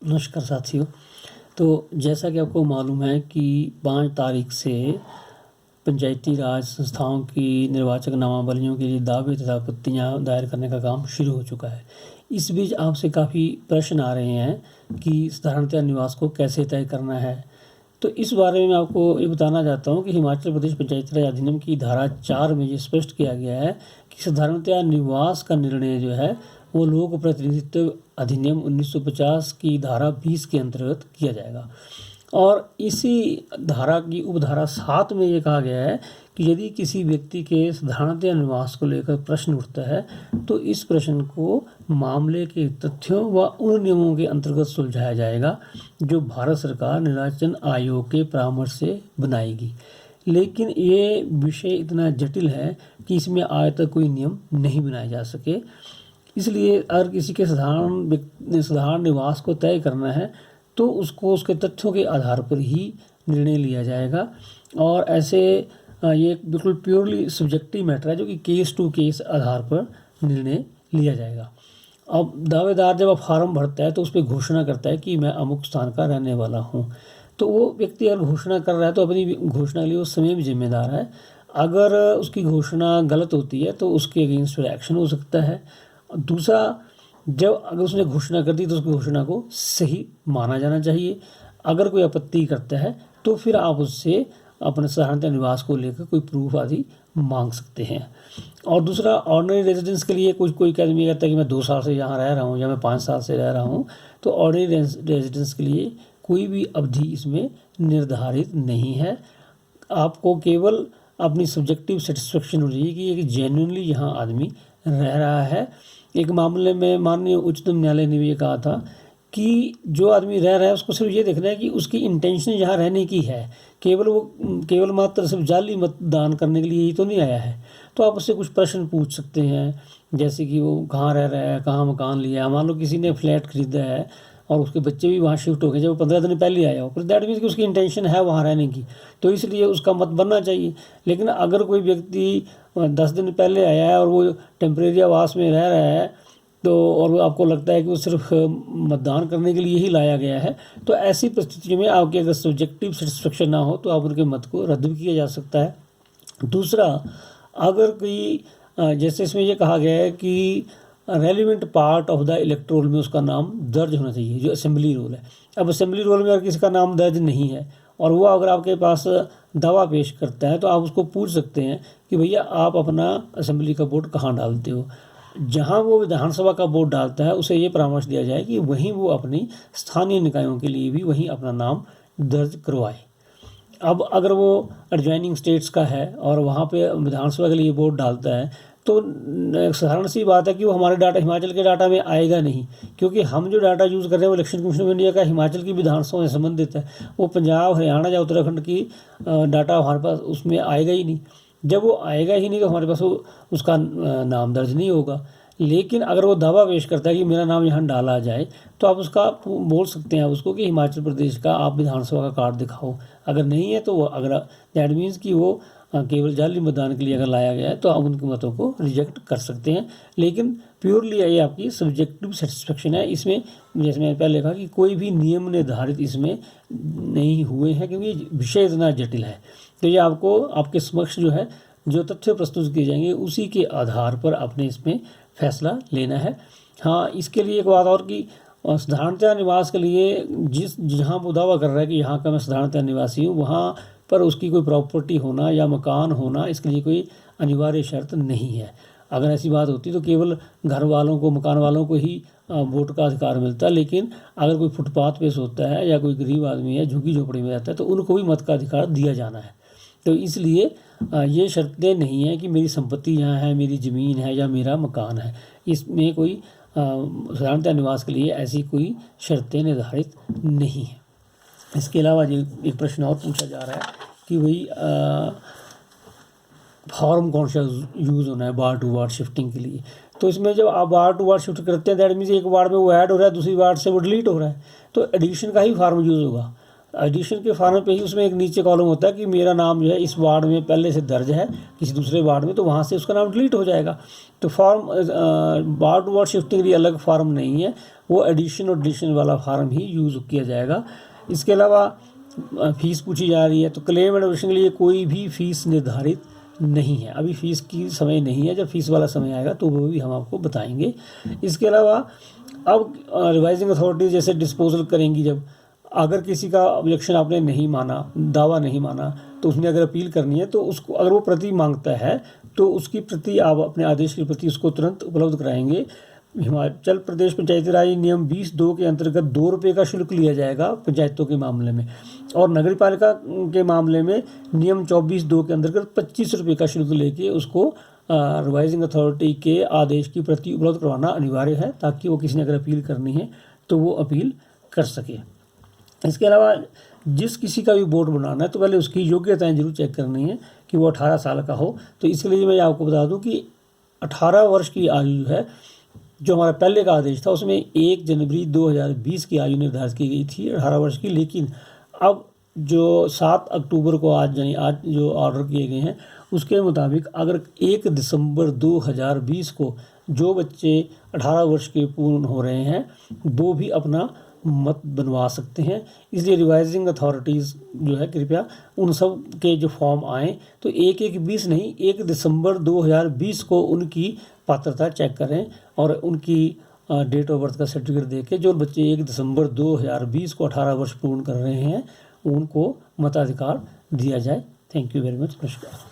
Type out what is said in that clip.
नमस्कार साथियों। तो जैसा कि आपको मालूम है कि 5 तारीख से पंचायती राज संस्थाओं की निर्वाचक नामावलियों के लिए दावे तथा आपत्तियां दायर करने का काम शुरू हो चुका है। इस बीच आपसे काफ़ी प्रश्न आ रहे हैं कि साधारणतः निवास को कैसे तय करना है। तो इस बारे में मैं आपको ये बताना चाहता हूँ कि हिमाचल प्रदेश पंचायती राज अधिनियम की धारा 4 में ये स्पष्ट किया गया है कि साधारणतया निवास का निर्णय जो है वो लोक प्रतिनिधित्व अधिनियम 1950 की धारा 20 के अंतर्गत किया जाएगा। और इसी धारा की उपधारा 7 में ये कहा गया है कि यदि किसी व्यक्ति के साधारणतया निवास को लेकर प्रश्न उठता है तो इस प्रश्न को मामले के तथ्यों व उन नियमों के अंतर्गत सुलझाया जाएगा जो भारत सरकार निर्वाचन आयोग के परामर्श से बनाएगी। लेकिन ये विषय इतना जटिल है कि इसमें आज तक कोई नियम नहीं बनाए जा सके। इसलिए अगर किसी के साधारण निवास को तय करना है तो उसको उसके तथ्यों के आधार पर ही निर्णय लिया जाएगा। और ऐसे ये बिल्कुल प्योरली सब्जेक्टिव मैटर है जो कि केस टू केस आधार पर निर्णय लिया जाएगा। अब दावेदार जब फॉर्म भरता है तो उस पर घोषणा करता है कि मैं अमुक स्थान का रहने वाला हूँ। तो वो व्यक्ति अगर घोषणा कर रहा है तो अपनी घोषणा के लिए वो स्वयं भी जिम्मेदार है। अगर उसकी घोषणा गलत होती है तो उसके अगेंस्ट एक्शन हो सकता है। दूसरा, जब अगर उसने घोषणा कर दी तो उस घोषणा को सही माना जाना चाहिए। अगर कोई आपत्ति करता है तो फिर आप उससे अपने साधारणतः निवास को लेकर कोई प्रूफ आदि मांग सकते हैं। और दूसरा, ऑर्डिनरी रेजिडेंस के लिए कोई आदमी कहता है कि मैं 2 साल से यहाँ रह रहा हूँ या मैं 5 साल से रह रहा हूँ, तो ऑर्डिनरी रेजिडेंस के लिए कोई भी अवधि इसमें निर्धारित नहीं है। आपको केवल अपनी सब्जेक्टिव सेटिस्फेक्शन हो जाएगी कि एक जेन्युइनली यहाँ आदमी रह रहा है। एक मामले में माननीय उच्चतम न्यायालय ने भी ये कहा था कि जो आदमी रह रहा है उसको सिर्फ ये देखना है कि उसकी इंटेंशन यहाँ रहने की है, केवल मात्र सिर्फ जाली मतदान करने के लिए ही तो नहीं आया है। तो आप उससे कुछ प्रश्न पूछ सकते हैं, जैसे कि वो कहाँ रह रहा है, कहाँ मकान लिया है। मान लो किसी ने फ्लैट खरीदा है और उसके बच्चे भी वहाँ शिफ्ट हो गए जब वो 15 दिन पहले आया हो, फिर दैट मीन्स कि उसकी इंटेंशन है वहाँ रहने की, तो इसलिए उसका मत बनना चाहिए। लेकिन अगर कोई व्यक्ति 10 दिन पहले आया है और वो टेम्परेरी आवास में रह रहा है तो और आपको लगता है कि वो सिर्फ मतदान करने के लिए ही लाया गया है, तो ऐसी परिस्थितियों में आपकी अगर सब्जेक्टिव सेटिस्फेक्शन ना हो तो आप उनके मत को रद्द भी किया जा सकता है। दूसरा, अगर कोई जैसे इसमें ये कहा गया है कि relevant part of the electoral में उसका नाम दर्ज होना चाहिए, जो असेंबली रोल है। अब असेंबली रोल में अगर किसी का नाम दर्ज नहीं है और वो अगर आपके पास दावा पेश करता है तो आप उसको पूछ सकते हैं कि भैया आप अपना असेंबली का वोट कहाँ डालते हो। जहाँ वो विधानसभा का वोट डालता है उसे ये परामर्श दिया जाए कि वहीं वो अपनी स्थानीय निकायों के लिए भी वहीं अपना नाम दर्ज करवाए। अब अगर वो एडजॉइनिंग स्टेट्स का है और वहाँ पे विधानसभा के लिए वोट डालता है तो साधारण सी बात है कि वो हमारे डाटा हिमाचल के डाटा में आएगा नहीं, क्योंकि हम जो डाटा यूज़ कर रहे हैं वो इलेक्शन कमीशन ऑफ इंडिया का हिमाचल की विधानसभा से संबंधित है। वो पंजाब, हरियाणा या उत्तराखंड की डाटा हमारे पास उसमें आएगा ही नहीं। जब वो आएगा ही नहीं तो हमारे पास उसका नाम दर्ज नहीं होगा। लेकिन अगर वो दावा पेश करता है कि मेरा नाम यहाँ डाला जाए तो आप उसका बोल सकते हैं उसको कि हिमाचल प्रदेश का आप विधानसभा का कार्ड दिखाओ। अगर नहीं है तो वो अगर दैट मीन्स कि वो केवल जाली मतदान के लिए अगर लाया गया है तो आप उनके मतों को रिजेक्ट कर सकते हैं। लेकिन प्योरली ये आपकी सब्जेक्टिव सेटिस्फेक्शन है। इसमें जैसे मैंने पहले कहा कि कोई भी नियम निर्धारित इसमें नहीं हुए हैं क्योंकि विषय इतना जटिल है। तो ये आपको आपके समक्ष जो है जो तथ्य प्रस्तुत किए जाएंगे उसी के आधार पर आपने इसमें फैसला लेना है। हाँ, इसके लिए एक बात और कि साधारणतया निवास के लिए जहाँ वो दावा कर रहा है कि यहाँ का मैं साधारणतया निवासी हूँ, वहाँ पर उसकी कोई प्रॉपर्टी होना या मकान होना इसके लिए कोई अनिवार्य शर्त नहीं है। अगर ऐसी बात होती तो केवल घर वालों को, मकान वालों को ही वोट का अधिकार मिलता। लेकिन अगर कोई फुटपाथ पे सोता है या कोई गरीब आदमी है, झुग्गी झोपड़ी में रहता है, तो उनको भी मत का अधिकार दिया जाना है। तो इसलिए ये शर्तें नहीं है कि मेरी संपत्ति यहाँ है, मेरी ज़मीन है या मेरा मकान है। इसमें कोई साधारणतः निवास के लिए ऐसी कोई शर्तें निर्धारित नहीं है। इसके अलावा ये एक प्रश्न और पूछा जा रहा है कि भाई फॉर्म कौन सा यूज़ होना है वार्ड टू वार्ड शिफ्टिंग के लिए। तो इसमें जब आप वार्ड टू वार्ड शिफ्ट करते हैं दैट मीन्स एक वार्ड में वो ऐड हो रहा है, दूसरी वार्ड से वो डिलीट हो रहा है, तो एडिशन का ही फार्म यूज़ होगा। एडिशन के फार्म पे ही उसमें एक नीचे कॉलम होता है कि मेरा नाम जो है इस वार्ड में पहले से दर्ज है किसी दूसरे वार्ड में, तो वहाँ से उसका नाम डिलीट हो जाएगा। तो from ward to ward shifting के लिए अलग फार्म नहीं है, वो एडिशन और डिलीशन वाला फार्म ही यूज़ किया जाएगा। इसके अलावा फ़ीस पूछी जा रही है, तो क्लेम एंड एडमिशन के लिए कोई भी फ़ीस निर्धारित नहीं है। अभी फ़ीस की समय नहीं है, जब फ़ीस वाला समय आएगा तो वो भी हम आपको बताएंगे। इसके अलावा अब रिवाइजिंग अथॉरिटीज़ जैसे डिस्पोजल करेंगी, जब अगर किसी का ऑब्जेक्शन आपने नहीं माना, दावा नहीं माना, तो उसने अगर अपील करनी है तो उसको, अगर वो प्रति मांगता है तो उसकी प्रति आप अपने आदेश की प्रति उसको तुरंत उपलब्ध कराएंगे। हिमाचल प्रदेश पंचायती राज नियम 20(2) के अंतर्गत 2 रुपये का शुल्क लिया जाएगा पंचायतों के मामले में, और नगर पालिका के मामले में नियम 24(2) के अंतर्गत 25 रुपये का शुल्क लेके उसको रिवाइजिंग अथॉरिटी के आदेश की प्रति उपलब्ध करवाना अनिवार्य है, ताकि वो किसी ने अगर अपील करनी है तो वो अपील कर सके। इसके अलावा जिस किसी का भी बोर्ड बनाना है तो पहले उसकी योग्यताएं जरूर चेक करनी है कि वो 18 साल का हो। तो इसके लिए मैं आपको बता दूं कि 18 वर्ष की आयु है, जो हमारा पहले का आदेश था उसमें 1 जनवरी 2020 की आयु निर्धारित की गई थी 18 वर्ष की, लेकिन अब जो 7 अक्टूबर को आज जो ऑर्डर किए गए हैं उसके मुताबिक अगर 1 दिसंबर 2020 को जो बच्चे 18 वर्ष के पूर्ण हो रहे हैं वो भी अपना मत बनवा सकते हैं। इसलिए रिवाइजिंग अथॉरिटीज़ जो है कृपया उन सब के जो फॉर्म आएँ तो 1/1/20 नहीं, 1 दिसंबर 2020 को उनकी पात्रता चेक करें और उनकी डेट ऑफ बर्थ का सर्टिफिकेट देके जो बच्चे 1 दिसंबर 2020 को 18 वर्ष पूर्ण कर रहे हैं उनको मताधिकार दिया जाए। Thank you very much. नमस्कार।